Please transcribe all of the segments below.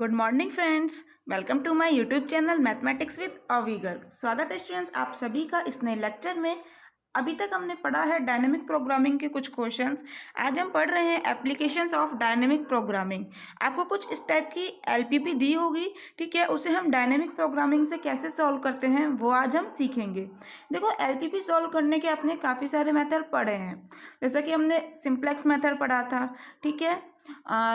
Good morning friends, welcome to my YouTube channel mathematics with Avi Garg. स्वागत है students आप सभी का इस नए लेक्चर में। अभी तक हमने पढ़ा है डायनेमिक प्रोग्रामिंग के कुछ क्वेश्चंस। आज हम पढ़ रहे हैं एप्लीकेशंस ऑफ डायनेमिक प्रोग्रामिंग। आपको कुछ इस टाइप की एलपीपी दी होगी, ठीक है, उसे हम डायनेमिक प्रोग्रामिंग से कैसे सॉल्व करते हैं वो आज हम सीखेंगे। देखो, एलपीपी सॉल्व करने के अपने काफ़ी सारे मेथड पढ़े हैं, जैसा कि हमने सिंप्लेक्स मेथड पढ़ा था, ठीक है,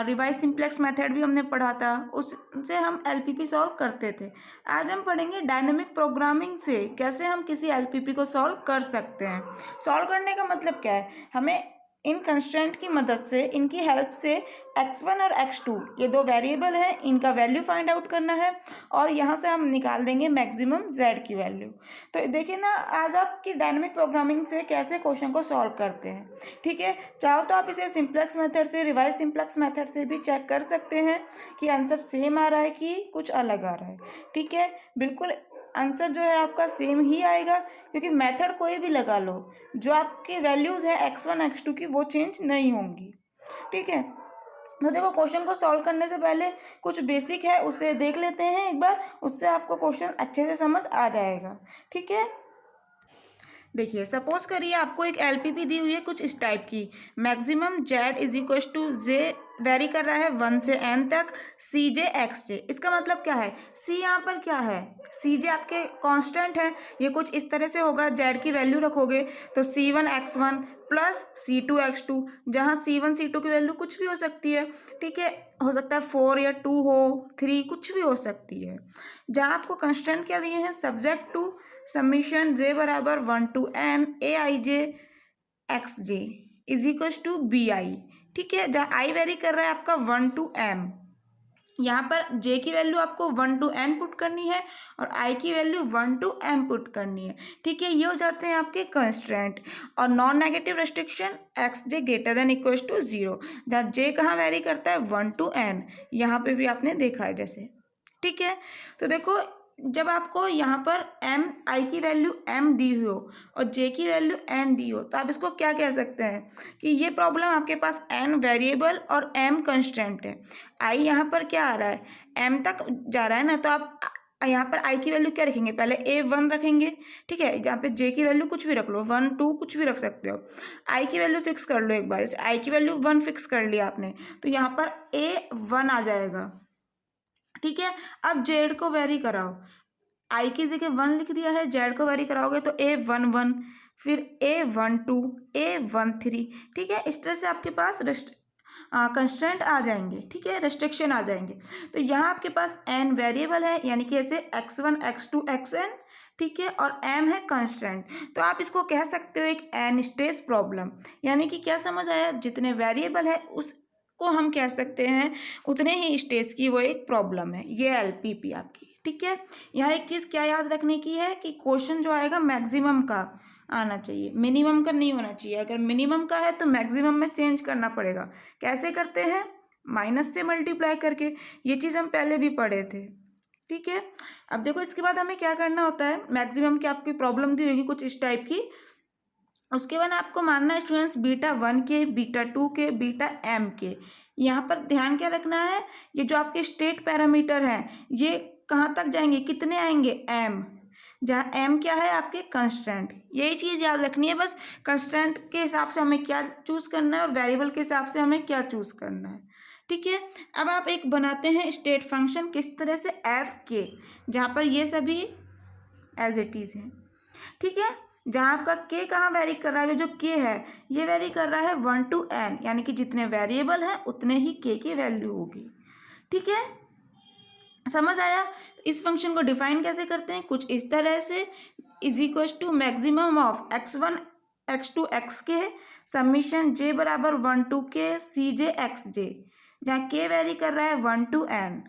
रिवाइज सिंप्लेक्स मेथड भी हमने पढ़ा था, उससे हम एलपीपी सॉल्व करते थे। आज हम पढ़ेंगे डायनेमिक प्रोग्रामिंग से कैसे हम किसी एलपीपी को सॉल्व कर सकते हैं। सॉल्व करने का मतलब क्या है, हमें इन कंस्ट्रेंट की मदद से, इनकी हेल्प से x1 और x2 ये दो वेरिएबल हैं, इनका वैल्यू फाइंड आउट करना है और यहाँ से हम निकाल देंगे मैक्सिमम z की वैल्यू। तो देखिए ना, आज आपकी डायनेमिक प्रोग्रामिंग से कैसे क्वेश्चन को सॉल्व करते हैं, ठीक है। चाहो तो आप इसे सिंप्लेक्स मेथड से, रिवाइज सिंप्लेक्स मेथड से भी चेक कर सकते हैं कि आंसर सेम आ रहा है कि कुछ अलग आ रहा है, ठीक है। बिल्कुल आंसर जो है आपका सेम ही आएगा, क्योंकि मेथड कोई भी लगा लो, जो आपकी वैल्यूज़ है x1 x2 की वो चेंज नहीं होंगी, ठीक है। तो देखो, क्वेश्चन को सॉल्व करने से पहले कुछ बेसिक है उसे देख लेते हैं एक बार, उससे आपको क्वेश्चन अच्छे से समझ आ जाएगा, ठीक है। देखिए, सपोज करिए आपको एक एलपीपी दी हुई है कुछ इस टाइप की। Maximum Z is equal to J vary कर रहा है 1 से n तक, सी जे एक्स जे। इसका मतलब क्या है, सी यहाँ पर क्या है, सी जे आपके कांस्टेंट है। ये कुछ इस तरह से होगा, जेड की वैल्यू रखोगे तो c1 x1 plus c2 x2, जहाँ c1 c2 की वैल्यू कुछ भी हो सकती है, ठीक है। हो सकता है 4 या 2 हो, 3 कुछ भी हो सकती है। जहाँ आपको कंस्टेंट क्या दिए हैं, सब्जेक्ट टू समीशन जे बराबर 1 to n A I J X J is equal to B I, ठीक है। जहाँ आई वेरी कर रहा है आपका 1 to m, यहाँ पर j की वैल्यू आपको 1 to n पुट करनी है और i की वैल्यू 1 to m पुट करनी है, ठीक है। ये हो जाते हैं आपके कंस्ट्रेंट। और non negative restriction X J greater than equal to 0, जहाँ j कहाँ वेरी करता है 1 to n, यहाँ पे भी आपने देखा है जैसे, ठीक है। तो देखो, जब आपको यहाँ पर m i की वैल्यू m दी हुई हो और j की वैल्यू n दी हो, तो आप इसको क्या कह सकते हैं कि ये प्रॉब्लम आपके पास n वेरिएबल और m कंस्टेंट है। i यहाँ पर क्या आ रहा है, m तक जा रहा है ना, तो आप यहाँ पर i की वैल्यू क्या रखेंगे, पहले a1 रखेंगे, ठीक है। यहाँ पे j की वैल्यू कुछ भी रख लो, 1 2 कुछ भी रख सकते हो। i की वैल्यू फिक्स कर लो एक बार, जैसे i की वैल्यू 1 फिक्स कर लिया आपने, तो यहाँ पर a1 आ जाएगा, ठीक है। अब जेड को वेरी कराओ, आई की जगह 1 लिख दिया है, जेड को वेरी कराओगे तो a11, फिर a12, a13, ठीक है। इस तरह से आपके पास कंस्टेंट आ जाएंगे, ठीक है, रेस्ट्रिक्शन आ जाएंगे। तो यहाँ आपके पास n वेरिएबल है, यानी कि ऐसे x1 x2 xn, ठीक है, और m है कंस्टेंट। तो आप इसको कह सकते हो एक n स्टेज प्रॉब्लम। यानी कि क्या समझ आया, जितने वेरिएबल है उसको हम कह सकते हैं उतने ही स्टेज की वो एक प्रॉब्लम है, ये एलपीपी आपकी, ठीक है। यहाँ एक चीज़ क्या याद रखने की है कि क्वेश्चन जो आएगा मैक्सिमम का आना चाहिए, मिनिमम का नहीं होना चाहिए। अगर मिनिमम का है तो मैक्सिमम में चेंज करना पड़ेगा। कैसे करते हैं, माइनस से मल्टीप्लाई करके, ये चीज़ हम पहले भी पढ़े थे, ठीक है। अब देखो, इसके बाद हमें क्या करना होता है, मैक्सिमम की आपकी प्रॉब्लम दी होगी कुछ इस टाइप की, उसके बाद आपको मानना है स्टूडेंट्स बीटा 1 के, बीटा 2 के, बीटा m के। यहाँ पर ध्यान क्या रखना है, ये जो आपके स्टेट पैरामीटर हैं ये कहाँ तक जाएंगे, कितने आएंगे, m, जहाँ m क्या है आपके कंस्टेंट। यही चीज़ याद रखनी है बस, कंस्टेंट के हिसाब से हमें क्या चूज़ करना है और वेरिएबल के हिसाब से हमें क्या चूज़ करना है, ठीक है। अब आप एक बनाते हैं स्टेट फंक्शन किस तरह से, एफ के, जहाँ पर ये सभी एज इट इज़ हैं, ठीक है। जहाँ आपका k कहाँ वेरी कर रहा है, जो k है ये वेरी कर रहा है 1 to n, यानी कि जितने वेरिएबल हैं उतने ही k की वैल्यू होगी, ठीक है। समझ आया। इस फंक्शन को डिफाइन कैसे करते हैं, कुछ इस तरह से, is equal to maximum of x1 x2 xk summation j बराबर 1 to k C J X J, जहाँ k वेरी कर रहा है 1 to n,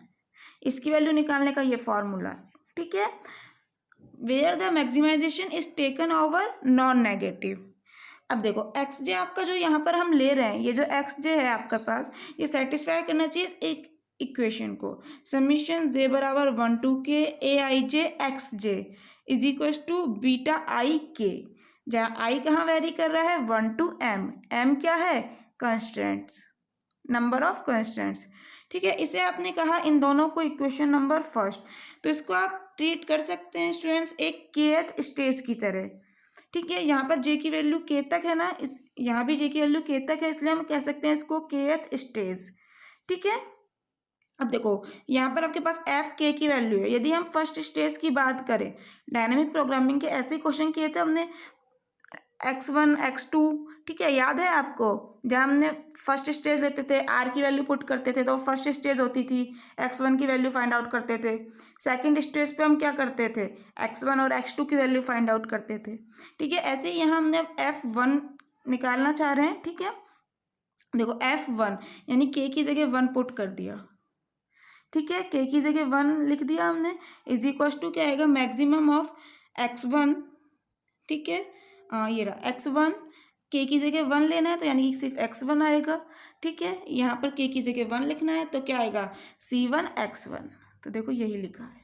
इसकी वैल्यू निकालने का ये फॉर्मूला है, ठीक है। Where the maximization is taken over non negative. अब देखो, एक्स जे आपका जो यहाँ पर हम ले रहे हैं, ये जो एक्स जे है आपके पास, ये सेटिस्फाई करना चाहिए एक इक्वेशन को, समीशन जे बराबर 1 to k A I J X J is equal to beta I K, जहाँ आई कहाँ वेरी कर रहा है 1 to m, m क्या है, कंस्टेंट्स, नंबर ऑफ कंस्टेंट्स, ठीक है, इसे आपने कहा इन दोनों को इक्वेशन नंबर फर्स्ट, तो इसको आप ट्रीट कर सकते हैं स्टूडेंट्स एक kth स्टेज की तरह। ठीक है, यहाँ पर जे की वैल्यू k तक है ना, इस यहाँ भी जे की वैल्यू k तक है, इसलिए हम कह सकते हैं इसको kth स्टेज। ठीक है, अब देखो यहाँ पर आपके पास एफ के की वैल्यू है। यदि हम फर्स्ट स्टेज की बात करें, डायनेमिक प्रोग्रामिंग के ऐसे क्वेश्चन किए थे हमने x1 x2, ठीक है, याद है आपको, जब हमने फर्स्ट स्टेज लेते थे आर की वैल्यू पुट करते थे तो फर्स्ट स्टेज होती थी, x1 की वैल्यू फाइंड आउट करते थे। सेकंड स्टेज पे हम क्या करते थे, x1 और x2 की वैल्यू फाइंड आउट करते थे। ठीक है, ऐसे ही यहाँ हमने f1 निकालना चाह रहे हैं। ठीक है, देखो f1 यानी k की जगह 1 पुट कर दिया। ठीक है, k की जगह 1 लिख दिया हमने, इज इक्वल टू क्या आएगा, मैक्सिमम ऑफ x1। ठीक है, ये रहा x1, k की जगह 1 लेना है तो यानी कि सिर्फ x1 आएगा। ठीक है, यहाँ पर k की जगह 1 लिखना है तो क्या आएगा, c1 x1। तो देखो यही लिखा है।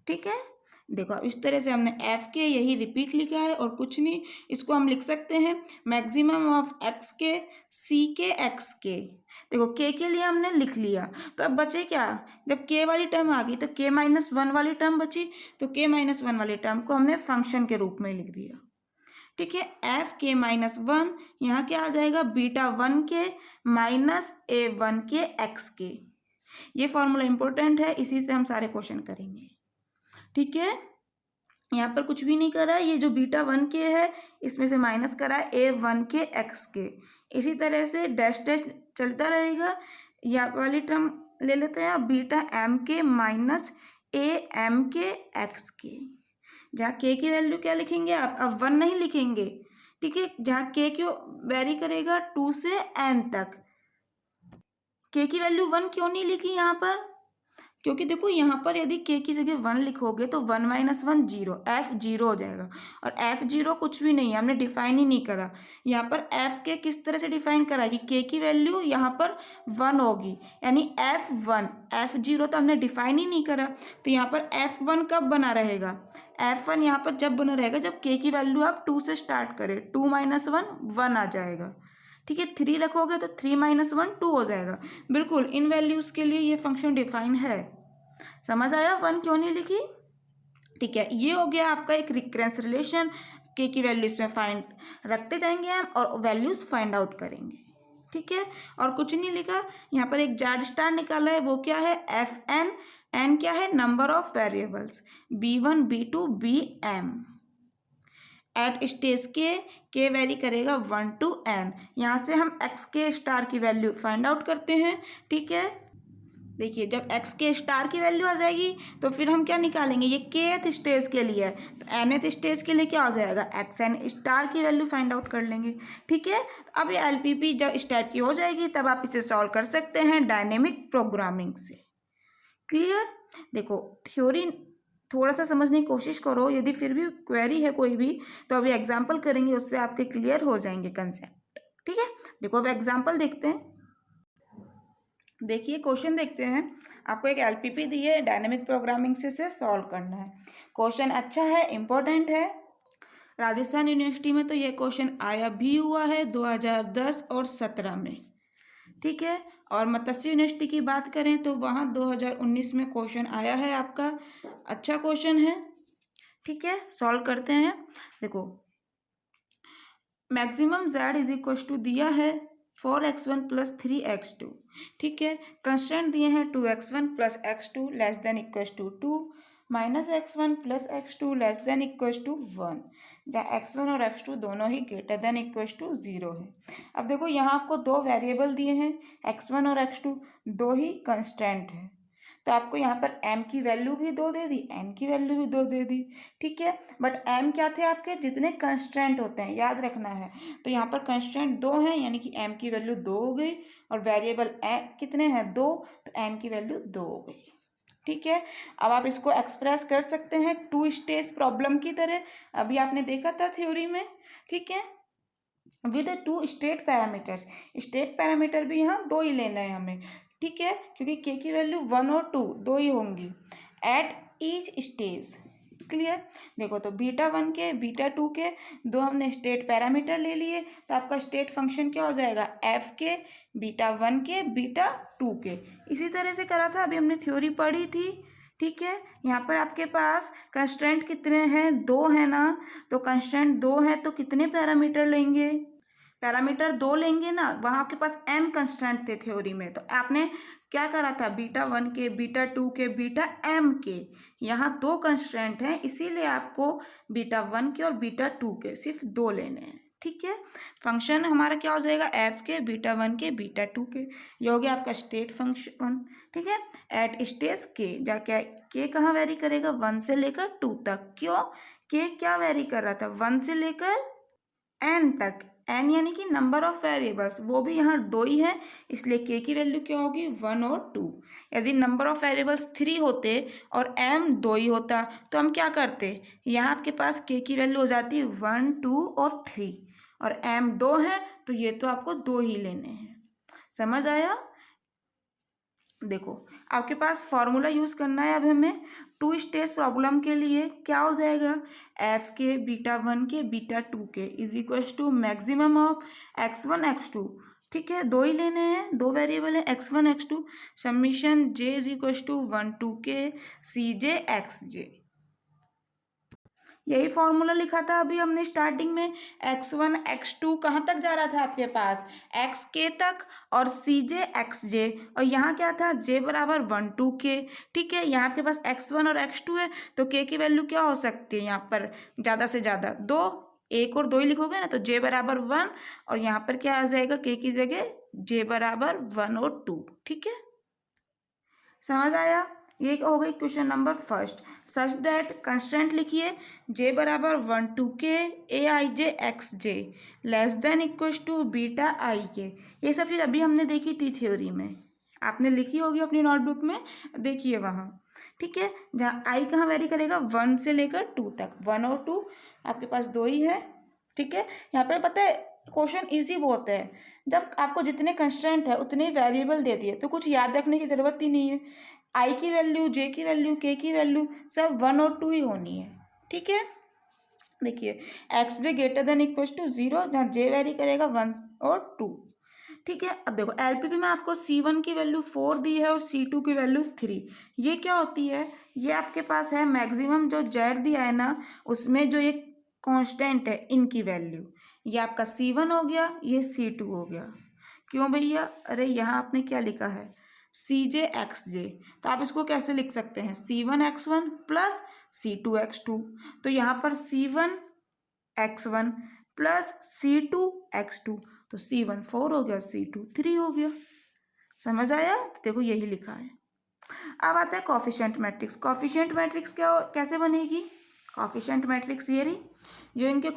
ठीक है, देखो अब इस तरह से हमने एफ के यही रिपीट लिखा है और कुछ नहीं, इसको हम लिख सकते हैं मैक्सिमम ऑफ एक्स के सी के एक्स के। देखो के लिए हमने लिख लिया, तो अब बचे क्या, जब के वाली टर्म आ गई तो के माइनस वन वाली टर्म बची, तो के माइनस वन वाली टर्म को हमने फंक्शन के रूप में लिख दिया। ठीक है, एफ के माइनस वन, यहाँ क्या आ जाएगा, बीटा वन के माइनस ए वन के एक्स के। ये फॉर्मूला इंपॉर्टेंट है, इसी से हम सारे क्वेश्चन करेंगे। ठीक है, यहाँ पर कुछ भी नहीं करा है, ये जो बीटा वन के है इसमें से माइनस करा है ए वन के एक्स के। इसी तरह से डैश डैश चलता रहेगा, या वाली टर्म ले लेते हैं, बीटा एम के माइनस ए एम के एक्स के। जहाँ के की वैल्यू क्या लिखेंगे आप, अब 1 नहीं लिखेंगे। ठीक है, जहाँ के क्यों वेरी करेगा 2 से n तक, के की वैल्यू 1 क्यों नहीं लिखी यहाँ पर, क्योंकि देखो यहाँ पर यदि k की जगह 1 लिखोगे तो 1 माइनस 1 जीरो, f जीरो हो जाएगा, और f जीरो कुछ भी नहीं है, हमने डिफाइन ही नहीं करा। यहाँ पर f के किस तरह से डिफाइन करा कि k की वैल्यू यहाँ पर 1 होगी, यानी f1, f जीरो तो हमने डिफाइन ही नहीं करा, तो यहाँ पर f1 कब बना रहेगा, f1 यहाँ पर जब बना रहेगा जब k की वैल्यू आप 2 से स्टार्ट करें, 2 माइनस 1 1 आ जाएगा। ठीक है, 3 रखोगे तो 3 माइनस 1 2 हो जाएगा। बिल्कुल इन वैल्यूज़ के लिए ये फंक्शन डिफाइन है। समझ आया 1 क्यों नहीं लिखी। ठीक है, ये हो गया आपका एक रिकरेंस रिलेशन, के की वैल्यू इसमें फाइंड रखते जाएंगे हम और वैल्यूज़ फाइंड आउट करेंगे। ठीक है, और कुछ नहीं लिखा, यहाँ पर एक जाड स्टार निकाला है, वो क्या है, एफ एन, एन क्या है, number of variables, b1 b2 bm। At stage K vary करेगा 1 to n। यहाँ से हम एक्स के स्टार की वैल्यू फाइंड आउट करते हैं। ठीक है, देखिए जब एक्स के स्टार की वैल्यू आ जाएगी तो फिर हम क्या निकालेंगे, ये केथ स्टेज के लिए है, तो एनथ स्टेज के लिए क्या हो जाएगा, एक्स एन स्टार की वैल्यू फाइंड आउट कर लेंगे। ठीक है, अब ये एलपीपी जब इस टाइप की हो जाएगी तब आप इसे सॉल्व कर सकते हैं डायनेमिक प्रोग्रामिंग से। क्लियर, देखो थ्योरी थोड़ा सा समझने की कोशिश करो, यदि फिर भी क्वेरी है कोई भी तो अभी एग्जाम्पल करेंगे, उससे आपके क्लियर हो जाएंगे कंसेप्ट। ठीक है, देखो अब एग्जाम्पल देखते हैं। देखिए क्वेश्चन देखते हैं, आपको एक एलपीपी दी है, डायनेमिक प्रोग्रामिंग से इसे सॉल्व करना है। क्वेश्चन अच्छा है, इम्पोर्टेंट है, राजस्थान यूनिवर्सिटी में तो ये क्वेश्चन आया भी हुआ है 2010 और 17 में। ठीक है, और मत्स्य यूनिवर्सिटी की बात करें तो वहाँ 2019 में क्वेश्चन आया है आपका, अच्छा क्वेश्चन है। ठीक है, सॉल्व करते हैं। देखो maximum z is equal to दिया है 4x1 प्लस 3x2। ठीक है, कंस्टेंट दिए हैं 2x1 plus x2 less than equal to 2, minus x1 plus x2 less than equal to 1, जहाँ x1 और x2 दोनों ही ग्रेटर देन इक्व टू 0 है। अब देखो यहाँ आपको दो वेरिएबल दिए हैं, x1 और x2 दो ही कंस्टेंट है, तो आपको यहाँ पर m की वैल्यू भी दो दे दी, n की वैल्यू भी दो दे दी। ठीक है, बट m क्या थे आपके, जितने कंस्टेंट होते हैं याद रखना है, तो यहाँ पर कंस्टेंट दो हैं यानी कि m की वैल्यू दो हो गई, और वेरिएबल कितने हैं दो, तो n की वैल्यू दो हो गई। ठीक है, अब आप इसको एक्सप्रेस कर सकते हैं टू स्टेज प्रॉब्लम की तरह, अभी आपने देखा था थ्योरी में। ठीक है, with two state parameters, state parameter भी यहाँ दो ही लेना है हमें। ठीक है, क्योंकि के की वैल्यू 1 और 2 दो ही होंगी एट ईच स्टेज। क्लियर। देखो तो beta one K beta two के दो हमने स्टेट पैरामीटर ले लिए, तो आपका स्टेट फंक्शन क्या हो जाएगा, F K beta one K beta two के। इसी तरह से करा था, अभी हमने थ्योरी पढ़ी थी। ठीक है, यहाँ पर आपके पास कंस्ट्रेंट कितने हैं, दो है ना, तो कंस्ट्रेंट दो है तो कितने पैरामीटर लेंगे, पैरामीटर दो लेंगे ना। वहाँ आपके पास m कंस्टेंट थे थ्योरी में, तो आपने क्या करा था, beta one K beta two के बीटा m के। यहाँ दो कंस्टेंट हैं, इसीलिए आपको बीटा वन के और बीटा टू के सिर्फ दो लेने हैं। ठीक है, फंक्शन हमारा क्या हो जाएगा, f के beta one K beta two के। ये हो गया आपका स्टेट फंक्शन। ठीक है, एट स्टेज के जाके के कहाँ वेरी करेगा, वन से लेकर टू तक। क्यों, के क्या वेरी कर रहा था, वन से लेकर एन तक। एन यानी कि नंबर ऑफ वेरिएबल्स, वो भी यहाँ दो ही है, इसलिए के की वैल्यू क्या होगी, वन और टू। यदि नंबर ऑफ वेरिएबल्स थ्री होते और एम दो ही होता तो हम क्या करते, यहाँ आपके पास के की वैल्यू हो जाती है वन टू और थ्री, और एम दो है तो ये तो आपको दो ही लेने हैं। समझ आया। देखो आपके पास फॉर्मूला यूज़ करना है अब हमें टू स्टेज प्रॉब्लम के लिए। क्या हो जाएगा, F K beta one K beta two K is equals to maximum of X one X two. ठीक है, दो ही लेने हैं, दो वेरिएबल है X one X two, summation J is equals to one to के सी जे एक्स जे। यही फॉर्मूला लिखा था अभी हमने स्टार्टिंग में। एक्स वन एक्स टू कहाँ तक जा रहा था आपके पास, एक्स के तक, और सी जे एक्स जे, और यहाँ क्या था, जे बराबर वन टू के। ठीक है, यहाँ आपके पास एक्स वन और एक्स टू है, तो के की वैल्यू क्या हो सकती है यहाँ पर, ज़्यादा से ज़्यादा दो, एक और दो ही लिखोगे ना, तो जे बराबर वन, और यहाँ पर क्या आ जाएगा, के की जगह जे बराबर वन और टू। ठीक है, समझ आया। ये हो गई question number first. Such that constant लिखिए, जे बराबर one to K A I J X J less than equals to beta I K. ये सब चीज़ अभी हमने देखी थी थ्योरी में, आपने लिखी होगी अपनी नोटबुक में, देखिए वहाँ। ठीक है, जहाँ आई कहाँ वेरी करेगा, वन से लेकर टू तक, वन और टू आपके पास दो ही है। ठीक है, यहाँ पे पता है क्वेश्चन इजी बहुत है, जब आपको जितने कंस्ट्रेंट है उतने वेरिएबल दे दिए तो कुछ याद रखने की ज़रूरत ही नहीं है। आई की वैल्यू, जे की वैल्यू, के की वैल्यू सब वन और टू ही होनी है। ठीक है, देखिए X J greater than equal to zero, जहाँ जे वेरी करेगा वन और टू। ठीक है, अब देखो एलपीपी में आपको सी वन की वैल्यू फोर दी है और सी टू की वैल्यू थ्री। ये क्या होती है, ये आपके पास है मैक्सिमम जो जेड दिया है ना, उसमें जो ये कांस्टेंट है इनकी वैल्यू। ये आपका सी वन हो गया, ये सी टू हो गया। क्यों भैया, अरे यहाँ आपने क्या लिखा है, सी जे एक्स जे, तो आप इसको कैसे लिख सकते हैं, C one X one plus C two X two. तो यहाँ पर C one X one plus C two X two, तो सी वन फोर हो गया, सी टू थ्री हो गया। समझ आया, तो देखो यही लिखा है। अब आता है कॉफिशिएंट मैट्रिक्स। कॉफिशिएंट मैट्रिक्स क्या कैसे बनेगी, कॉफिशिएंट मैट्रिक्स ये रही, जो इनके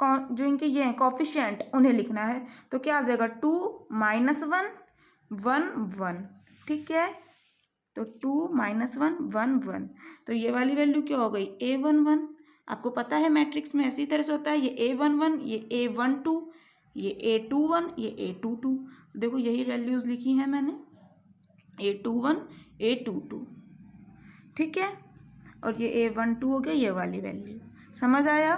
जो इनके ये हैं कॉफिशिएंट उन्हें लिखना है, तो क्या आ जाएगा, two minus one one one. ठीक है, तो two minus one one one, तो ये वाली वैल्यू क्या हो गई, ए वन वन। आपको पता है मैट्रिक्स में इसी तरह से होता है, ये ए वन वन, ये ए वन टू, ये ए टू वन, ये ए टू टू। देखो यही वैल्यूज़ लिखी हैं मैंने, A two one A two two. ठीक है, और ये ए वन टू हो गया ये वाली वैल्यू। समझ आया।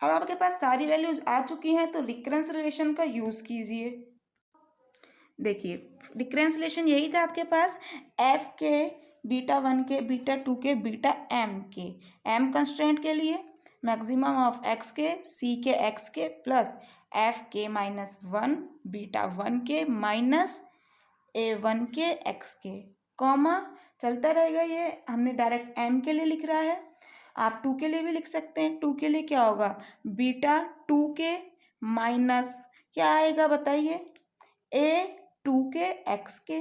अब आपके पास सारी वैल्यूज आ चुकी हैं, तो रिकरेंस रिलेशन का यूज़ कीजिए। देखिए रिकरेंस रिलेशन यही था आपके पास, F K beta one K beta two के बीटा एम के, एम कंस्ट्रेंट के लिए मैक्सिमम ऑफ एक्स के सी के एक्स के प्लस एफ के माइनस वन बीटा वन के माइनस ए वन के एक्स के, कॉमा चलता रहेगा। ये हमने डायरेक्ट एम के लिए लिख रहा है, आप टू के लिए भी लिख सकते हैं। टू के लिए क्या होगा, बीटा टू के माइनस क्या आएगा बताइए, ए टू के एक्स के।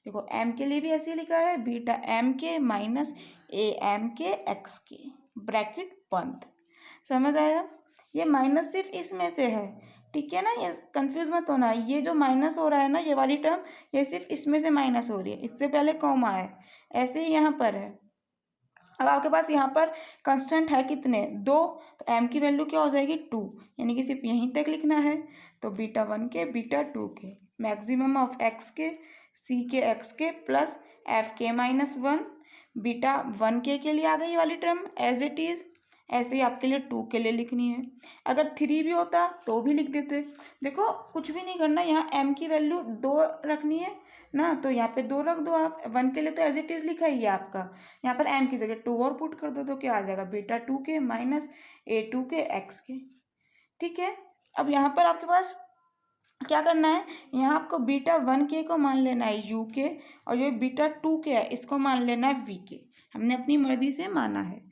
देखो एम के लिए भी ऐसे ही लिखा है, बीटा एम के माइनस ए एम के एक्स के, ब्रैकेट बंद। समझ आया, ये माइनस सिर्फ इसमें से है, ठीक है ना, ये कंफ्यूज मत होना। ये जो माइनस हो रहा है ना, ये वाली टर्म, ये सिर्फ इसमें से माइनस हो रही है, इससे पहले कॉमा है, ऐसे ही यहाँ पर है। अब आपके पास यहाँ पर कांस्टेंट है कितने, दो, तो एम की वैल्यू क्या हो जाएगी, टू, यानी कि सिर्फ यहीं तक लिखना है। तो beta one K beta two के मैक्सिमम ऑफ एक्स के सी के एक्स के प्लस एफ के माइनस वन, बीटा 1k के लिए आ गई ये वाली टर्म एज इट इज़। ऐसे ही आपके लिए 2 के लिए लिखनी है। अगर 3 भी होता तो भी लिख देते। देखो कुछ भी नहीं करना, यहाँ m की वैल्यू 2 रखनी है ना, तो यहाँ पे 2 रख दो आप। 1 के लिए तो एज इट इज़ लिखा ही है आपका, यहाँ पर m की जगह 2 और पुट कर दो तो क्या आ जाएगा, beta 2k minus a2k x k। ठीक है, अब यहाँ पर आपके पास क्या करना है, यहाँ आपको बीटा 1k को मान लेना है u के, और ये बीटा 2k है इसको मान लेना है v के। हमने अपनी मर्जी से माना है।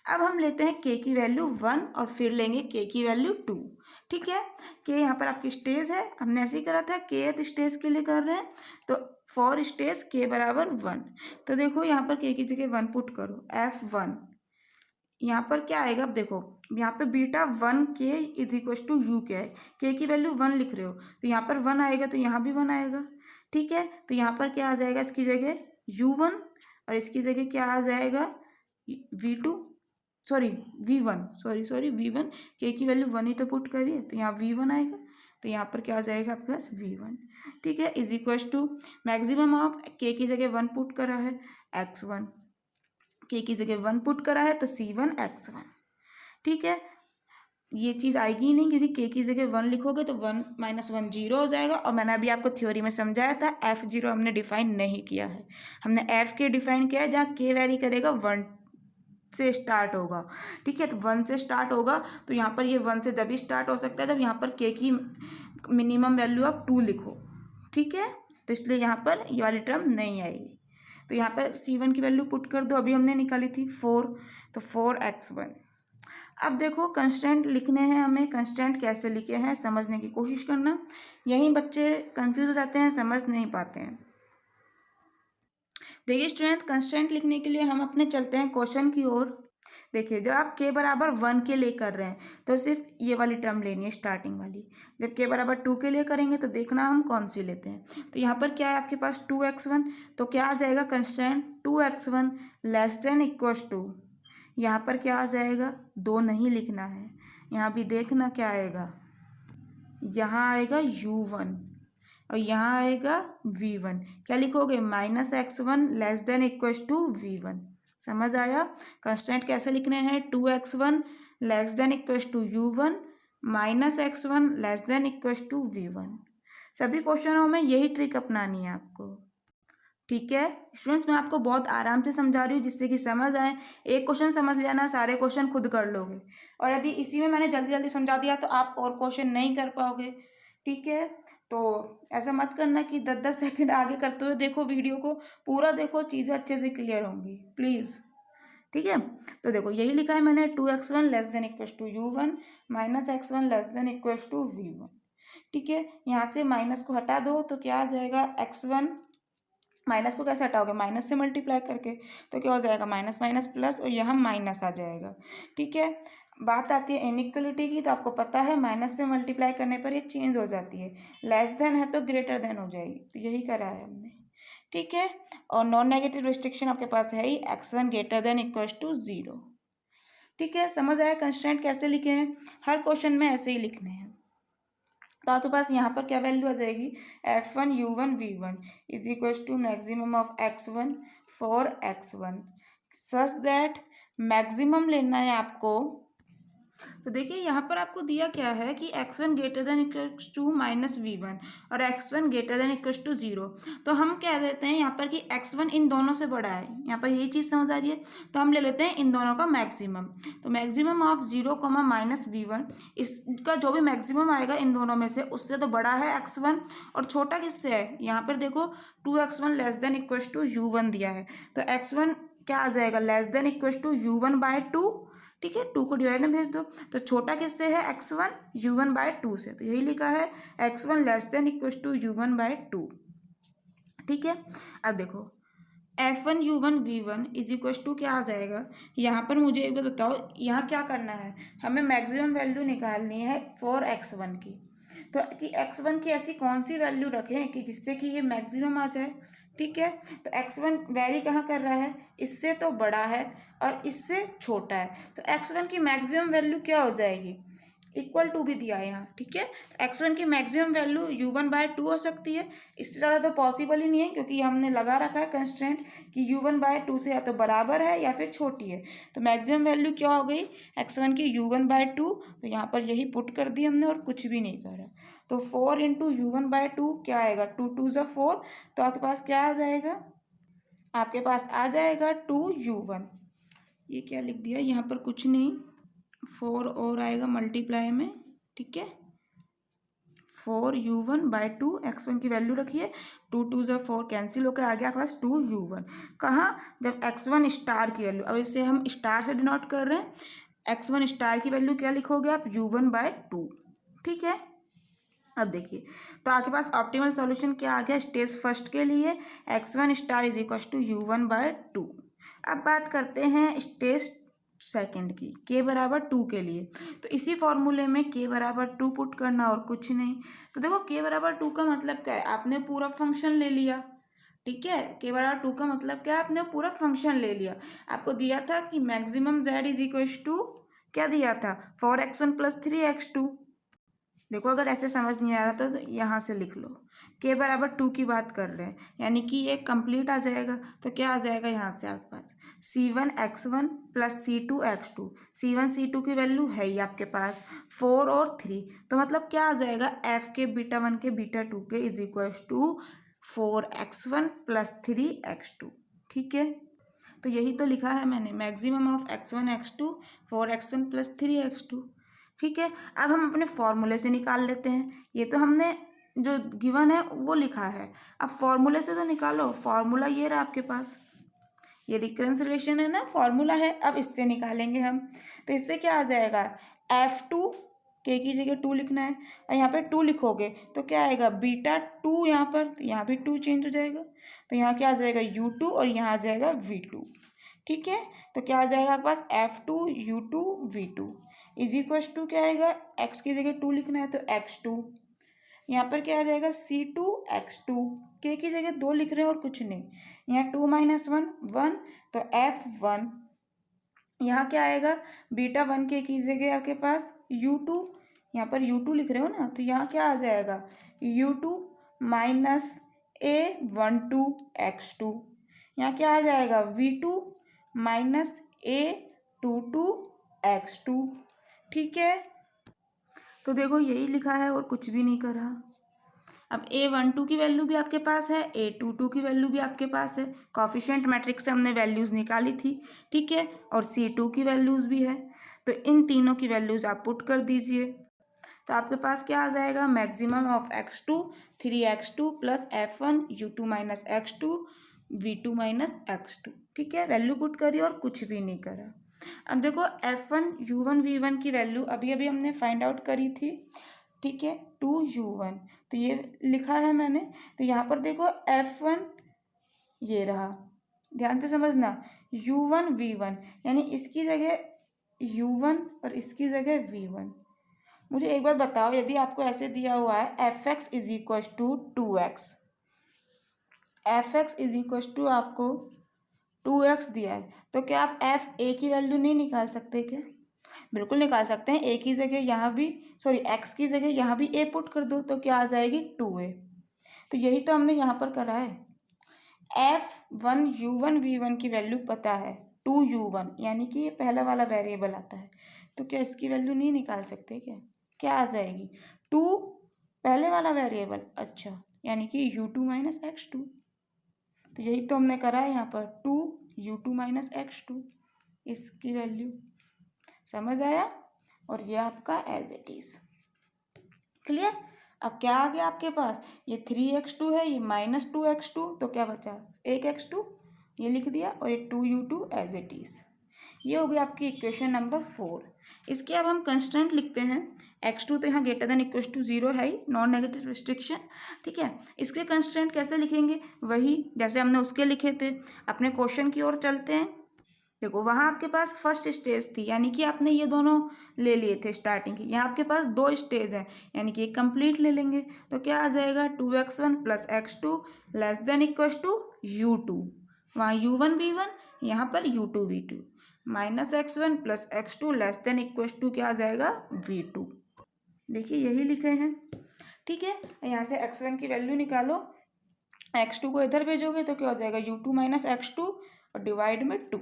अब हम लेते हैं k की वैल्यू 1 और फिर लेंगे k की वैल्यू 2। ठीक है, k यहाँ पर आपकी स्टेज है, हमने ऐसे ही करा था, kth स्टेज के लिए कर रहे हैं तो फॉर स्टेज k बराबर 1। तो देखो यहाँ पर k की जगह 1 पुट करो, f1 यहाँ पर क्या आएगा, अब देखो यहाँ पे beta 1k is equal to U K है, के की वैल्यू 1 लिख रहे हो तो यहाँ पर 1 आएगा तो यहाँ भी 1 आएगा। ठीक है, तो यहाँ पर क्या आ जाएगा, इसकी जगह u1 और इसकी जगह क्या आ जाएगा v2, sorry v1, sorry v1, के की वैल्यू 1 ही तो पुट करिए तो यहाँ v1 आएगा, तो यहाँ पर क्या आ जाएगा आपके पास v1। ठीक है, is equal to maximum of K की जगह 1 पुट करा है x1, के की जगह 1 पुट करा है तो c1 x1। ठीक है, ये चीज़ आएगी ही नहीं क्योंकि के की जगह 1 लिखोगे तो 1 माइनस 1 जीरो हो जाएगा। और मैंने अभी आपको थ्योरी में समझाया था f0 हमने डिफाइन नहीं किया है, हमने f के डिफाइन किया है जहाँ k वेरी करेगा 1 से स्टार्ट होगा। ठीक है, तो 1 से स्टार्ट होगा तो यहाँ पर ये 1 से जब ही स्टार्ट हो सकता है जब यहाँ पर k की मिनिमम वैल्यू आप 2 लिखो। ठीक है, तो इसलिए यहाँ पर ये वाली टर्म नहीं आएगी। तो यहाँ पर c1 की वैल्यू पुट कर दो, अभी हमने निकाली थी 4, तो 4x1। अब देखो कंस्टेंट लिखने हैं हमें, कंस्टेंट कैसे लिखे हैं समझने की कोशिश करना, यहीं बच्चे कंफ्यूज हो जाते हैं, समझ नहीं पाते हैं। देखिए स्टूडेंट, कंस्टेंट लिखने के लिए हम अपने चलते हैं क्वेश्चन की ओर। देखिए जब आप k बराबर 1 के लिए कर रहे हैं तो सिर्फ ये वाली टर्म लेनी है स्टार्टिंग वाली। जब k बराबर 2 के लिए करेंगे तो देखना हम कौन सी लेते हैं। तो यहाँ पर क्या है आपके पास 2x1, तो क्या आ जाएगा constant 2x1 less than equal to, यहाँ पर क्या आ जाएगा 2 नहीं लिखना है, यहाँ भी देखना क्या आएगा, यहाँ आएगा u1 और यहाँ आएगा v1। क्या लिखोगे minus x1 less than equal to v1। समझ आया, कंस्टेंट कैसे लिखने हैं, 2x1 less than equal to u1 minus x1 less than equal to v1। सभी क्वेश्चनों में यही ट्रिक अपनानी है आपको। ठीक है स्टूडेंट्स, मैं आपको बहुत आराम से समझा रही हूँ जिससे कि समझ आए। एक क्वेश्चन समझ लेना, सारे क्वेश्चन खुद कर लोगे, और यदि इसी में मैंने जल्दी जल्दी समझा दिया तो आप और क्वेश्चन नहीं कर पाओगे। ठीक है, तो ऐसा मत करना कि 10-10 सेकंड आगे करते हुए देखो, वीडियो को पूरा देखो, चीज़ें अच्छे से क्लियर होंगी प्लीज़। ठीक है, तो देखो यही लिखा है मैंने, 2x1 less than equal to u1 minus x1 less than equal to v1। ठीक है, यहाँ से माइनस को हटा दो तो क्या आ जाएगा x1, माइनस को कैसे हटाओगे, माइनस से मल्टीप्लाई करके, तो क्या हो जाएगा माइनस माइनस प्लस और यहाँ माइनस आ जाएगा। ठीक है, बात आती है इनइक्वलिटी की, तो आपको पता है माइनस से मल्टीप्लाई करने पर ये चेंज हो जाती है, लेस देन है तो ग्रेटर देन हो जाएगी, तो यही करा है हमने। ठीक है, और नॉन नेगेटिव रिस्ट्रिक्शन आपके पास है ही, x1 greater than equal to 0। ठीक है, समझ आया कंस्टेंट कैसे लिखे हैं, हर क्वेश्चन में ऐसे ही लिखने हैं। तो आपके पास यहाँ पर क्या वैल्यू आ जाएगी, f1 u1 v1 is equal to maximum of x1 for x1 such that, maximum लेना है आपको। तो देखिए यहाँ पर आपको दिया क्या है कि x1 greater than equal to minus वी1 और x1 greater than equal to 0। तो हम कह देते हैं यहाँ पर कि x1 इन दोनों से बड़ा है, यहाँ पर यही चीज़ समझ आ रही है, तो हम ले लेते हैं इन दोनों का मैक्सिमम। तो मैक्सिमम ऑफ 0 माइनस वी1, इसका जो भी मैक्सिमम आएगा इन दोनों में से उससे तो बड़ा है x1 और छोटा किससे है, यहाँ पर देखो 2x1 less than equal to u1 दिया है, तो x1 क्या आ जाएगा less than equal to u1 by 2। ठीक है, 2 को डिवाइड में भेज दो, तो छोटा किससे है x1 u1 बाय 2 से, तो यही लिखा है x1 less than equal to u1 by 2। ठीक है, अब देखो f1 u1 v1 is equal to क्या आ जाएगा, यहाँ पर मुझे एक बात बताओ, यहाँ क्या करना है, हमें मैक्सिमम वैल्यू निकालनी है फॉर x1 की, तो कि x1 की ऐसी कौन सी वैल्यू रखें कि जिससे कि ये मैक्सिमम आ जाए। ठीक है, तो x1 वेरी कहाँ कर रहा है, इससे तो बड़ा है और इससे छोटा है, तो x1 की मैक्सिमम वैल्यू क्या हो जाएगी, इक्वल टू भी दिया है यहाँ, ठीक है। x1 की मैक्सिमम वैल्यू u1/2 हो सकती है, इससे ज़्यादा तो पॉसिबल ही नहीं है, क्योंकि हमने लगा रखा है कंस्ट्रेंट कि u1/2 से या तो बराबर है या फिर छोटी है। तो मैक्सिमम वैल्यू क्या हो गई x1 की u1/2, तो यहाँ पर यही पुट कर दी हमने और कुछ भी नहीं करा। तो 4 इंटू u1/2 क्या आएगा, 2 2 ज़ा 4, तो आपके पास क्या आ जाएगा, आपके पास आ जाएगा 2u1। ये क्या लिख दिया यहाँ पर, कुछ नहीं, 4 और आएगा मल्टीप्लाई में, ठीक है। 4u1/2, x1 की वैल्यू रखिए, 2 2 ज़ा 4 कैंसिल होकर आ गया आपके पास 2u1। कहाँ, जब x1 स्टार की वैल्यू, अब इसे हम स्टार से डिनोट कर रहे हैं, x1 स्टार की वैल्यू क्या लिखोगे आप, u1/2, ठीक है। अब देखिए, तो आपके पास ऑप्टिमल सॉल्यूशन क्या आ गया स्टेज फर्स्ट के लिए, x1 star is equal to u1/2। अब बात करते हैं स्टेज सेकंड की, k बराबर 2 के लिए। तो इसी फॉर्मूले में k बराबर 2 पुट करना और कुछ नहीं। तो देखो k बराबर 2 का मतलब क्या है, आपने पूरा फंक्शन ले लिया, ठीक है। k बराबर 2 का मतलब क्या है, आपने पूरा फंक्शन ले लिया। आपको दिया था कि maximum z is equal to, क्या दिया था, 4x1 + 3x2। देखो अगर ऐसे समझ नहीं आ रहा तो यहाँ से लिख लो, k बराबर 2 की बात कर रहे हैं, यानी कि ये कंप्लीट आ जाएगा। तो क्या आ जाएगा यहाँ से आपके पास, c1x1 + c2x2। c1 c2 की वैल्यू है ही आपके पास 4 और 3, तो मतलब क्या आ जाएगा, f के β1 के β2 के is equal to 4x1 + 3x2, ठीक है। तो यही तो लिखा है मैंने, maximum of x1 x2 4x1 + 3x2, ठीक है। अब हम अपने फॉर्मूले से निकाल लेते हैं, ये तो हमने जो गिवन है वो लिखा है, अब फॉर्मूले से तो निकालो। फॉर्मूला ये रहा आपके पास, ये रिकरेंस रिलेशन है ना, फॉर्मूला है, अब इससे निकालेंगे हम। तो इससे क्या आ जाएगा, F2, k की जगह 2 लिखना है, और यहाँ पे 2 लिखोगे तो क्या आएगा, β2 यहाँ पर, तो यहाँ भी 2 चेंज हो जाएगा, तो यहाँ क्या आ जाएगा u2 और यहाँ आ जाएगा v2, ठीक है। तो क्या आ जाएगा आपके पास, F2 u2 v2 is equal to क्या आएगा, x की जगह 2 लिखना है तो x2, यहाँ पर क्या आ जाएगा c2x2, k की जगह 2 लिख रहे हैं और कुछ नहीं, यहाँ 2 - 1 1, तो f1, यहाँ क्या आएगा, β1 के की जगह आपके पास u2, यहाँ पर u2 लिख रहे हो ना, तो यहाँ क्या आ जाएगा u2 - a12x2, यहाँ क्या आ जाएगा v2 - a22x2, ठीक है। तो देखो यही लिखा है और कुछ भी नहीं करा। अब a12 की वैल्यू भी आपके पास है, a22 की वैल्यू भी आपके पास है, कॉफिशिएंट मैट्रिक्स से हमने वैल्यूज़ निकाली थी, ठीक है, और c2 की वैल्यूज़ भी है। तो इन तीनों की वैल्यूज़ आप पुट कर दीजिए, तो आपके पास क्या आ जाएगा, maximum of x2 3x2 + f1 u2 - x2 v2 - x2, ठीक है। वैल्यू पुट करी और कुछ भी नहीं करा। अब देखो f1 u1 v1 की वैल्यू अभी अभी हमने फाइंड आउट करी थी, ठीक है, 2u1, तो ये लिखा है मैंने। तो यहाँ पर देखो f1 ये रहा, ध्यान से समझना, u1 v1, यानी इसकी जगह u1 और इसकी जगह v1। मुझे एक बात बताओ, यदि आपको ऐसे दिया हुआ है fx is equal to 2x, fx is equal to आपको 2x दिया है, तो क्या आप एफ ए की वैल्यू नहीं निकाल सकते क्या, बिल्कुल निकाल सकते हैं। ए की जगह यहाँ भी, सॉरी एक्स की जगह यहाँ भी ए पुट कर दो, तो क्या आ जाएगी 2a। तो यही तो हमने यहाँ पर करा है। f1 u1 v1 की वैल्यू पता है 2u1, यानी कि ये पहला वाला वेरिएबल आता है, तो क्या इसकी वैल्यू नहीं निकाल सकते क्या, क्या आ जाएगी 2 पहले वाला वेरिएबल, अच्छा, यानी कि u2 - x2। तो यही तो हमने करा है यहाँ पर 2u2 - x2, इसकी वैल्यू, समझ आया। और ये आपका एज इट इज क्लियर। अब क्या आ गया आपके पास, ये 3x2 है, ये -2x2, तो क्या बचा 1x2, ये लिख दिया, और ये 2u2 एज इट इज। ये हो गई आपकी इक्वेशन नंबर 4। इसके अब हम कंस्टेंट लिखते हैं, x2 तो यहाँ ग्रेटर देन इक्वल टू 0 है ही, नॉन नेगेटिव रिस्ट्रिक्शन, ठीक है। इसके कंस्टेंट कैसे लिखेंगे, वही जैसे हमने उसके लिखे थे। अपने क्वेश्चन की ओर चलते हैं। देखो वहाँ आपके पास फर्स्ट स्टेज थी, यानी कि आपने ये दोनों ले लिए थे स्टार्टिंग की, यहाँ आपके पास 2 स्टेज हैं, यानी कि एक कंप्लीट ले लेंगे, तो क्या आ जाएगा 2x1 + x2 less than equal to u2, वहाँ u1 v1, यहाँ पर u2 v2, -x1 + x2 less than equal to क्या आ जाएगा v2, देखिए यही लिखे हैं। ठीक है, यहाँ से x1 की वैल्यू निकालो, x2 को इधर भेजोगे तो क्या हो जाएगा, u2 माइनस x2 और डिवाइड में 2।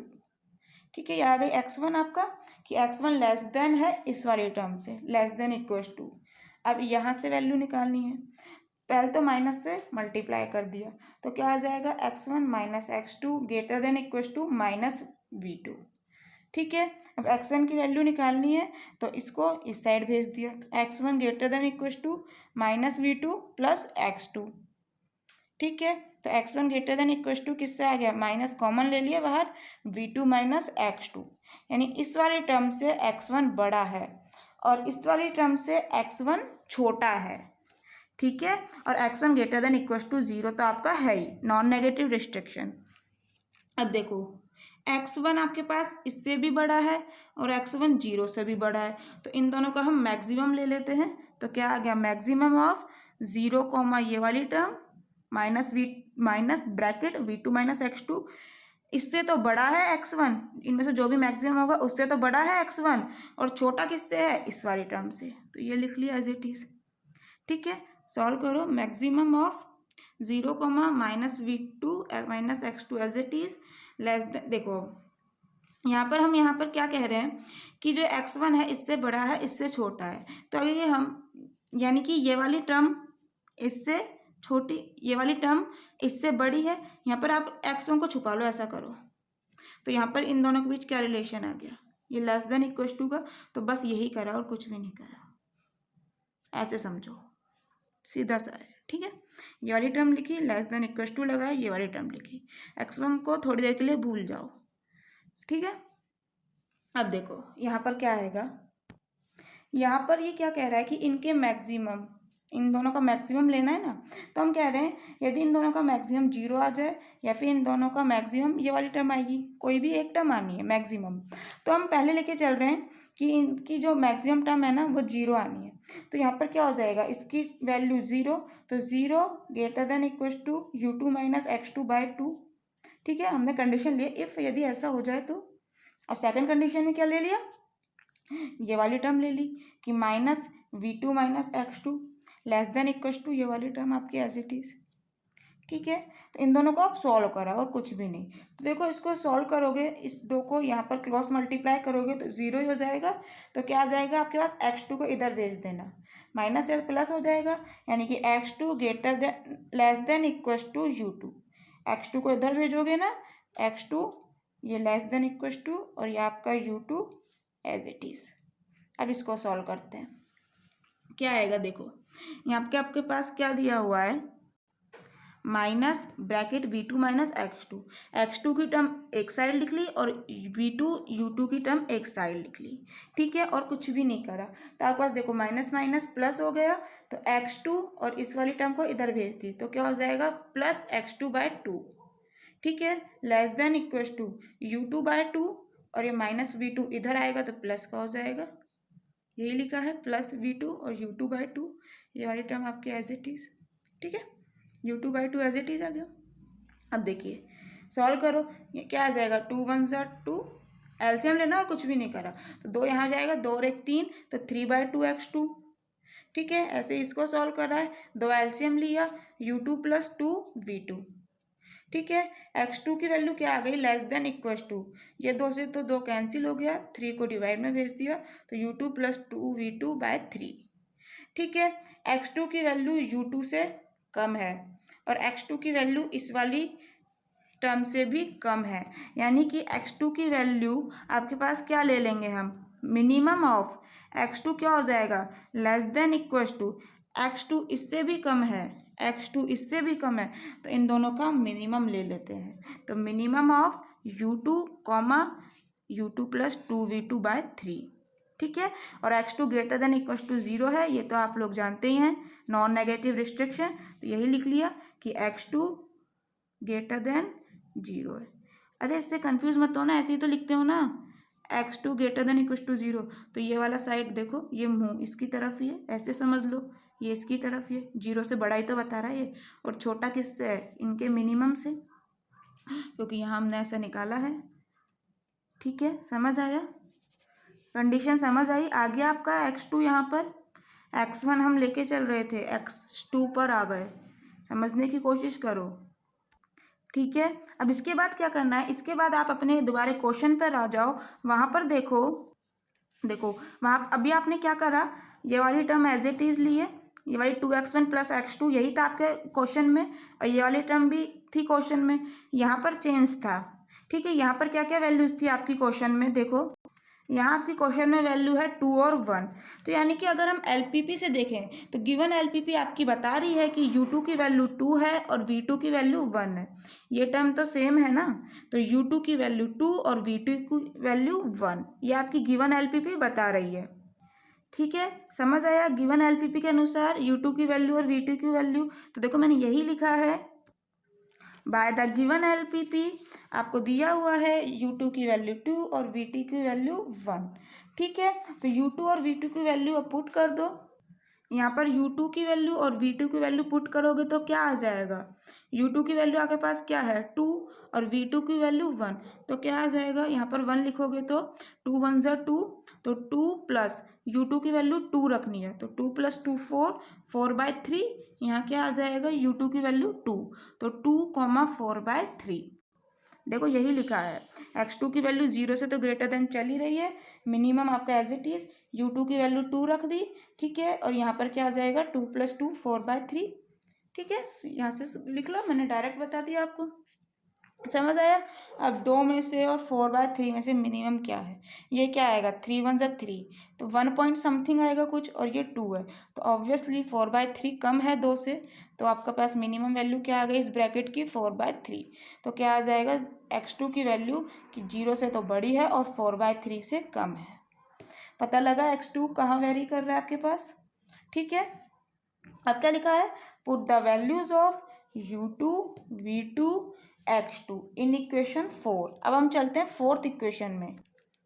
ठीक है, ये आ गई x1 आपका, कि x1 लेस देन है इस वाले टर्म से, लेस देन इक्वल्स टू। अब यहाँ से वैल्यू निकालनी है, पहले तो माइनस से मल्टीप्लाई कर दिया तो क्या आ जाएगा, x1 minus x2 greater than equals to minus v2। ठीक है, अब x1 की वैल्यू निकालनी है तो इसको इस साइड भेज दिया, x1 greater than equals to minus v2 plus x2। ठीक है, तो x1 greater than equals to किससे आ गया, माइनस कॉमन ले लिया बाहर, v2 माइनस x2, यानी इस वाले टर्म से x1 बड़ा है और इस वाली टर्म से x1 छोटा है। ठीक है, और x1 greater than equals to 0 तो आपका है ही, नॉन नेगेटिव रिस्ट्रिक्शन। अब देखो x1 आपके पास इससे भी बड़ा है और x1 0 से भी बड़ा है, तो इन दोनों का हम मैक्सिमम ले लेते हैं। तो क्या आ गया, मैक्सिमम ऑफ 0 कॉमा ये वाली term minus bracket v2 minus x2, इससे तो बड़ा है x1, इनमें से जो भी मैक्सिमम होगा उससे तो बड़ा है x1 और छोटा किससे है, इस वाली टर्म से, तो ये लिख लिया एज इट इज। ठीक है, सॉल्व करो, maximum of 0 comma minus v2 minus x2 as it is less than, देखो यहाँ पर क्या कह रहे हैं कि जो x1 है इससे बड़ा है इससे छोटा है, तो अगर ये हम, यानी कि ये वाली टर्म इससे छोटी, ये वाली टर्म इससे बड़ी है, यहाँ पर आप x1 को छुपा लो, ऐसा करो, तो यहाँ पर इन दोनों के बीच क्या रिलेशन आ गया, ये लेस देन इक्वल टू का, तो बस यही करा और कुछ भी नहीं करा, ऐसे समझो, सीधा सा है। ठीक है, ये वाली टर्म लिखी, लेस देन इक्वल टू लगाया, ये वाली टर्म लिखी, x1 को थोड़ी देर के लिए भूल जाओ। ठीक है, अब देखो यहाँ पर क्या आएगा, यहाँ पर ये क्या कह रहा है कि इनके मैक्सिमम, इन दोनों का मैक्सिमम लेना है ना, तो हम कह रहे हैं यदि इन दोनों का मैक्सिमम 0 आ जाए या फिर इन दोनों का मैक्सिमम ये वाली टर्म आएगी, कोई भी एक टर्म आनी है मैक्सिमम, तो हम पहले लेके चल रहे हैं कि इनकी जो मैक्सिमम टर्म है ना वो 0 आनी है, तो यहाँ पर क्या हो जाएगा, इसकी वैल्यू 0, तो 0 greater than equal to u2 minus x2 by 2। ठीक है, हमने कंडीशन लिया इफ़ यदि ऐसा हो जाए तो, और सेकंड कंडीशन में क्या ले लिया, ये वाली टर्म ले ली कि minus v2 minus x2 less than equals to ये वाली टर्म आपकी एज इट इज। ठीक है, तो इन दोनों को आप सॉल्व करा और कुछ भी नहीं, तो देखो इसको सॉल्व करोगे, इस दो को यहाँ पर क्रॉस मल्टीप्लाई करोगे तो 0 ही हो जाएगा, तो क्या आ जाएगा आपके पास, x2 को इधर भेज देना, माइनस या प्लस हो जाएगा, यानी कि x2 greater than less than equals to u2, x2 को इधर भेजोगे ना, x2 ये लेस देन इक्वल्स टू और ये आपका u2 एज इट इज। अब इसको सॉल्व करते हैं, क्या आएगा, देखो यहाँ पे आपके पास क्या दिया हुआ है, minus bracket v2 minus x2 की टर्म एक साइड लिख ली और v2 u2 की टर्म एक साइड लिख ली। ठीक है, और कुछ भी नहीं करा, तो आपके पास देखो माइनस माइनस प्लस हो गया, तो x2 और इस वाली टर्म को इधर भेज दी तो क्या हो जाएगा, प्लस x2 बाई 2। ठीक है, less than equal to u2 by 2 और ये माइनस v2 इधर आएगा तो प्लस का हो जाएगा, यही लिखा है प्लस v2 और u2 बाई 2, ये वाली टर्म आपकी एज इट इज। ठीक है, u2 by 2 as it is आ गया। अब देखिए सॉल्व करो, ये क्या आ जाएगा, 2 1 ज़ा 2, एलसीएम लेना और कुछ भी नहीं करा, तो 2 यहाँ जाएगा, 2 और 1 3, तो 3 बाई 2 x2। ठीक है, ऐसे इसको सॉल्व करा है, 2 एलसीएम लिया, u2 प्लस 2 v2। ठीक है, x2 की वैल्यू क्या आ गई, लेस देन इक्वल टू, ये 2 से तो 2 कैंसिल हो गया, 3 को डिवाइड में भेज दिया, तो u2 प्लस 2v2 बाय 3। ठीक है, x2 की वैल्यू u2 से कम है और x2 की वैल्यू इस वाली टर्म से भी कम है, यानी कि x2 की वैल्यू आपके पास क्या ले लेंगे हम, मिनिमम ऑफ x2 क्या हो जाएगा, less than equal to, x2 इससे भी कम है, x2 इससे भी कम है, तो इन दोनों का मिनिमम ले लेते हैं, तो minimum of u2 comma u2 plus 2v2 by 3। ठीक है, और x2 greater than equal to 0 है, ये तो आप लोग जानते ही हैं, नॉन नेगेटिव रिस्ट्रिक्शन, तो यही लिख लिया कि x2 ग्रेटर देन 0 है। अरे इससे कंफ्यूज मत हो ना, ऐसे ही तो लिखते हो ना, x2 greater than equal to 0, तो ये वाला साइड देखो, ये मुंह इसकी तरफ ही है, ऐसे समझ लो, ये इसकी तरफ ही है, 0 से बड़ा ही तो बता रहा है ये, और छोटा किससे है, इनके मिनिमम से, क्योंकि यहाँ हमने ऐसा निकाला है। ठीक है, समझ आया, कंडीशन समझ आई, आ गया आपका x2 यहाँ पर, x1 हम लेके चल रहे थे, x2 पर आ गए। समझने की कोशिश करो, ठीक है। अब इसके बाद क्या करना है, इसके बाद आप अपने दोबारा क्वेश्चन पर आ जाओ। वहाँ पर देखो देखो वहाँ अभी आपने क्या करा, ये वाली टर्म एज इट इज़ ली है, ये वाली 2x1 प्लस x2 यही था आपके क्वेश्चन में, और ये वाली टर्म भी थी क्वेश्चन में। यहाँ पर चेंज था, ठीक है। यहाँ पर क्या क्या वैल्यूज थी आपकी क्वेश्चन में, देखो यहाँ आपकी क्वेश्चन में वैल्यू है 2 और 1। तो यानी कि अगर हम एलपीपी से देखें तो गिवन एलपीपी आपकी बता रही है कि u2 की वैल्यू 2 है और v2 की वैल्यू 1 है। ये टर्म तो सेम है ना, तो u2 की वैल्यू 2 और v2 की वैल्यू 1, ये आपकी गिवन एलपीपी बता रही है, ठीक है। समझ आया, गिवन एलपीपी के अनुसार u2 की वैल्यू और v2 की वैल्यू। तो देखो मैंने यही लिखा है, बाय द गिवन एलपीपी आपको दिया हुआ है u2 की वैल्यू 2 और v2 की वैल्यू 1, ठीक है। तो u2 और v2 की वैल्यू अब पुट कर दो। यहाँ पर u2 की वैल्यू और v2 की वैल्यू पुट करोगे तो क्या आ जाएगा, u2 की वैल्यू आपके पास क्या है 2 और v2 की वैल्यू 1, तो क्या आ जाएगा, यहाँ पर 1 लिखोगे तो 2 1 ज़ा 2, तो 2 प्लस u2 की वैल्यू 2 रखनी है, तो 2 प्लस 2 4, 4/3। यहाँ क्या आ जाएगा u2 की वैल्यू 2, तो 2, 4/3। देखो यही लिखा है, x2 की वैल्यू 0 से तो ग्रेटर देन चल ही रही है, मिनिमम आपका एज इट इज़ u2 की वैल्यू 2 रख दी, ठीक है। और यहाँ पर क्या आ जाएगा 2 + 2 4/3, ठीक है। यहाँ से लिख लो, मैंने डायरेक्ट बता दिया आपको, समझ आया। अब 2 में से और 4/3 में से मिनिमम क्या है, ये क्या आएगा 3 1 ज़ा 3, तो 1 पॉइंट समथिंग आएगा कुछ, और ये 2 है, तो ऑब्वियसली 4/3 कम है 2 से, तो आपका पास मिनिमम वैल्यू क्या आ गई इस ब्रैकेट की 4/3। तो क्या आ जाएगा x2 की वैल्यू कि 0 से तो बड़ी है और 4/3 से कम है। पता लगा x2 कहाँ वेरी कर रहा है आपके पास, ठीक है। अब क्या लिखा है, put the values of u2 v2 x2 in equation 4। अब हम चलते हैं फोर्थ इक्वेशन में।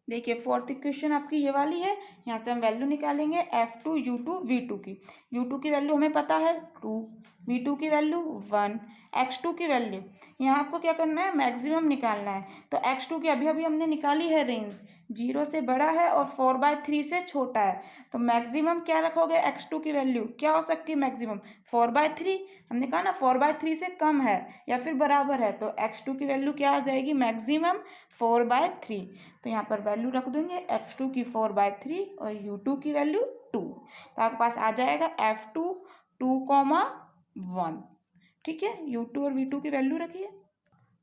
देखिए फोर्थ इक्वेशन आपकी ये वाली है, यहाँ से हम वैल्यू निकालेंगे f2 u2 v2 की। u2 की वैल्यू हमें पता है 2, v2 की वैल्यू 1, x2 की वैल्यू, यहाँ आपको क्या करना है मैक्सिमम निकालना है। तो x2 की अभी अभी हमने निकाली है रेंज, 0 से बड़ा है और 4/3 से छोटा है, तो मैक्सिमम क्या रखोगे x2 की वैल्यू क्या हो सकती है मैक्सिमम 4/3। हमने कहा ना 4/3 से कम है या फिर बराबर है, तो x2 की वैल्यू क्या आ जाएगी मैक्सिमम 4/3। तो यहाँ पर वैल्यू रख देंगे x2 की 4/3 और u2 की वैल्यू 2, तो आपके पास आ जाएगा f2 2, 1, ठीक है। u2 और v2 की वैल्यू रखिए,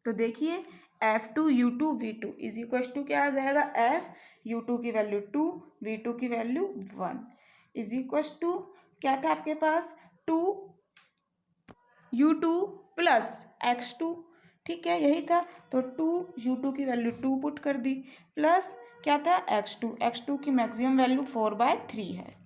तो देखिए f2 u2 v2 is equal to क्या आ जाएगा f u2 की वैल्यू 2 v2 की वैल्यू 1 इज इक्वल टू क्या था आपके पास 2 u2 प्लस x2, ठीक है यही था। तो 2 u2 की वैल्यू 2 पुट कर दी, प्लस क्या था x2 की मैक्सिमम वैल्यू 4/3 है,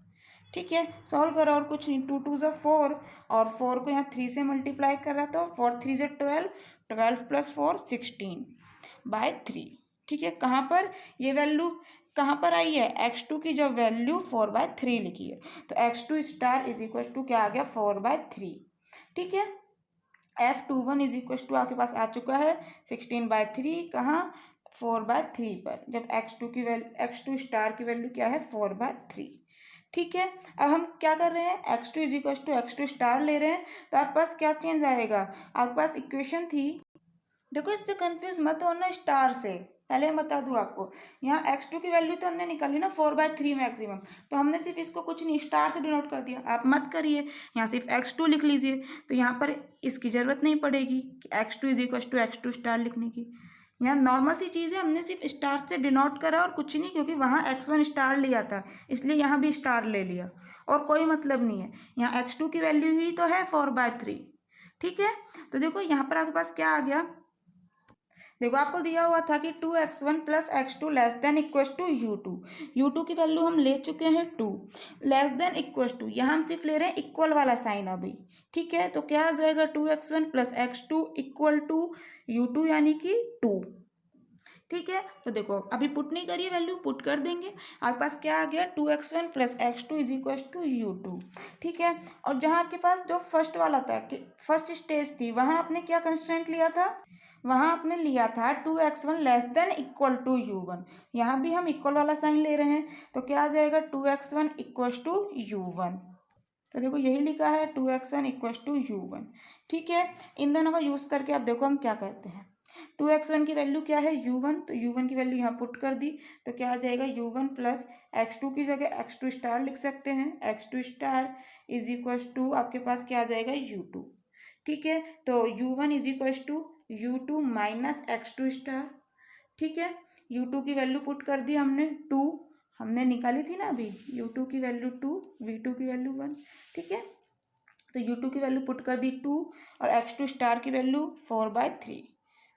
ठीक है। सॉल्व करो और कुछ नहीं, 2 2 ज़ा 4 और 4 को यहाँ 3 से मल्टीप्लाई कर रहा था, 4 3 ज़ा 12, 12 + 4 16/3, ठीक है। कहाँ पर ये वैल्यू कहाँ पर आई है, x2 की जो वैल्यू 4/3 लिखी है, तो x2 star is equal to क्या आ गया 4/3, ठीक है। f21 इज इक्वल टू आपके पास आ चुका है 16/3, कहाँ 4/3 पर, जब x2 स्टार की वैल्यू क्या है 4/3, ठीक है। अब हम क्या कर रहे हैं x2 is equal to x2 star ले रहे हैं, तो आपके पास क्या चेंज आएगा, आपके पास इक्वेशन थी, देखो इससे कंफ्यूज मत होना स्टार से, पहले मैं बता दूं आपको, यहाँ x2 की वैल्यू तो हमने निकाली ना 4/3 मैक्सिमम, तो हमने सिर्फ इसको कुछ नहीं स्टार से डिनोट कर दिया, आप मत करिए, यहाँ सिर्फ x2 लिख लीजिए, तो यहाँ पर इसकी ज़रूरत नहीं पड़ेगी कि x2 is equal to x2 star लिखने की। यहाँ नॉर्मल सी चीज़ है, हमने सिर्फ स्टार से डिनोट करा और कुछ नहीं, क्योंकि वहाँ x1 स्टार लिया था इसलिए यहाँ भी स्टार ले लिया, और कोई मतलब नहीं है। यहाँ x2 की वैल्यू ही तो है 4/3, ठीक है। तो देखो यहाँ पर आपके पास क्या आ गया, देखो आपको दिया हुआ था कि 2x1 plus x2 less than equal to u2 की वैल्यू हम ले चुके हैं 2, लेस देन इक्वल टू यहाँ हम सिर्फ ले रहे हैं इक्वल वाला साइन अभी, ठीक है। तो क्या आ जाएगा 2x1 plus x2 equal to u2 यानी कि 2, ठीक है। तो देखो अभी पुट नहीं करिए, वैल्यू पुट कर देंगे, आपके पास क्या आ गया 2x1 plus x2 is equal to u2, ठीक है। और जहाँ आपके पास जो फर्स्ट वाला था कि फर्स्ट स्टेज थी, वहाँ आपने क्या कंस्टेंट लिया था, वहाँ आपने लिया था 2x1 less than equal to u1, यहाँ भी हम इक्वल वाला साइन ले रहे हैं, तो क्या आ जाएगा 2x1 इक्वल टू u1, तो देखो यही लिखा है 2x1 इक्वल टू u1। ठीक है, इन दोनों का यूज़ करके अब देखो हम क्या करते हैं। 2x1 की वैल्यू क्या है u1, तो u1 की वैल्यू यहाँ पुट कर दी, तो क्या आ जाएगा u1 प्लस x2 की जगह x2 स्टार लिख सकते हैं, x2 star is equal to आपके पास क्या आ जाएगा u2। ठीक है, तो u1 is equal to u2 minus x2 star. ठीक है, u2 की वैल्यू पुट कर दी हमने 2, हमने निकाली थी ना अभी, u2 की वैल्यू 2, v2 की वैल्यू 1। ठीक है, तो u2 की वैल्यू पुट कर दी 2 और x2 स्टार की वैल्यू 4/3।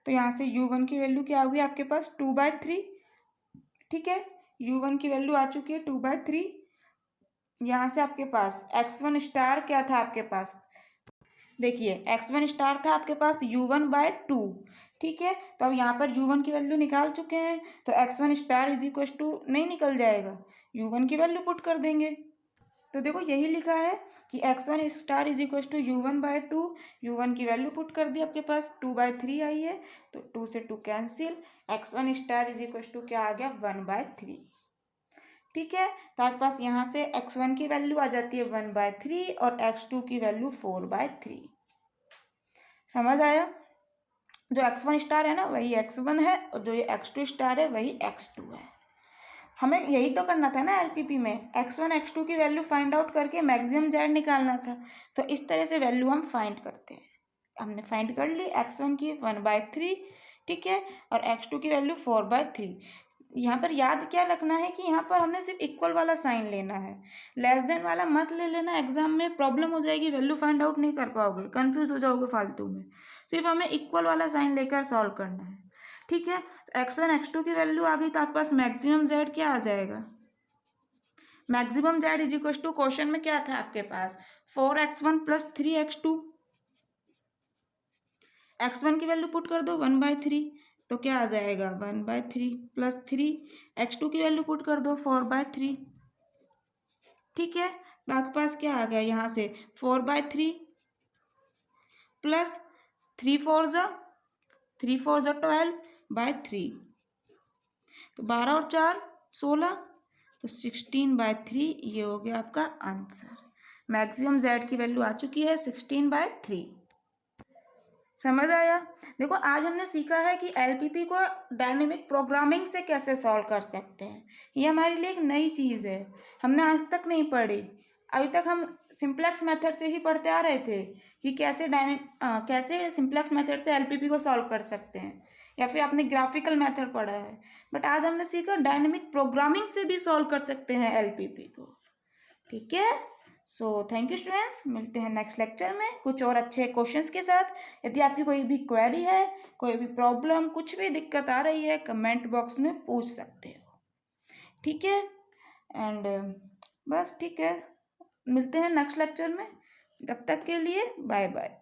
तो यहाँ से u1 की वैल्यू क्या हुई आपके पास 2/3। ठीक है, u1 की वैल्यू आ चुकी है 2/3। यहाँ से आपके पास x1 स्टार क्या था आपके पास, देखिए x1 स्टार था आपके पास u1/2। ठीक है, तो अब यहाँ पर u1 की वैल्यू निकाल चुके हैं, तो x1 star is equal to नहीं निकल जाएगा, u1 की वैल्यू पुट कर देंगे। तो देखो यही लिखा है कि x1 star is equal to u1/2, u1 की वैल्यू पुट कर दी, आपके पास 2/3 आई है, तो 2 से 2 cancel, x1 star is equal to क्या आ गया 1/3। ठीक है, तो आपके पास यहाँ से x1 की वैल्यू आ जाती है 1/3 और x2 की वैल्यू 4/3। समझ आया, जो x1 स्टार है ना वही x1 है और जो ये x2 स्टार है वही x2 है। हमें यही तो करना था ना एलपीपी में, x1 x2 की वैल्यू फाइंड आउट करके मैक्सिमम जेड निकालना था। तो इस तरह से वैल्यू हम फाइंड करते हैं। हमने फाइंड कर ली x1 की 1/3, ठीक है, और x2 की वैल्यू 4/3। यहाँ पर याद क्या रखना है कि यहाँ पर हमने सिर्फ इक्वल वाला साइन लेना है, लेस देन वाला मत ले लेना, एग्जाम में प्रॉब्लम हो जाएगी, वैल्यू फाइंड आउट नहीं कर पाओगे, कंफ्यूज हो जाओगे फालतू में। सिर्फ हमें इक्वल वाला साइन लेकर सॉल्व करना है। ठीक है, x1 x2 की वैल्यू आ गई, तो आपके पास मैक्सिमम जेड क्या आ जाएगा, maximum Z is equal to, question में क्या था आपके पास 4x1 प्लस 3x2। x1 की वैल्यू पुट कर दो 1/3, तो क्या आ जाएगा 1/3 प्लस 3, x2 की वैल्यू पुट कर दो 4/3। ठीक है, आपके पास क्या आ गया यहाँ से 4/3 प्लस 3 4 12/3, तो 12 और 4 16, तो 16/3 ये हो गया आपका आंसर। मैक्सिमम जेड की वैल्यू आ चुकी है 16/3। समझ आया। देखो आज हमने सीखा है कि एलपीपी को डायनेमिक प्रोग्रामिंग से कैसे सॉल्व कर सकते हैं। ये हमारे लिए एक नई चीज़ है, हमने आज तक नहीं पढ़ी। अभी तक हम सिंप्लेक्स मेथड से ही पढ़ते आ रहे थे कि कैसे सिंप्लेक्स मेथड से एलपीपी को सॉल्व कर सकते हैं, या फिर आपने ग्राफिकल मेथड पढ़ा है, बट आज हमने सीखा डायनेमिक प्रोग्रामिंग से भी सॉल्व कर सकते हैं एलपीपी को। ठीक है, सो थैंक यू स्टूडेंट्स, मिलते हैं नेक्स्ट लेक्चर में कुछ और अच्छे क्वेश्चंस के साथ। यदि आपकी कोई भी क्वेरी है, कोई भी प्रॉब्लम, कुछ भी दिक्कत आ रही है, कमेंट बॉक्स में पूछ सकते हो। ठीक है, एंड बस ठीक है, मिलते हैं नेक्स्ट लेक्चर में, तब तक के लिए बाय बाय।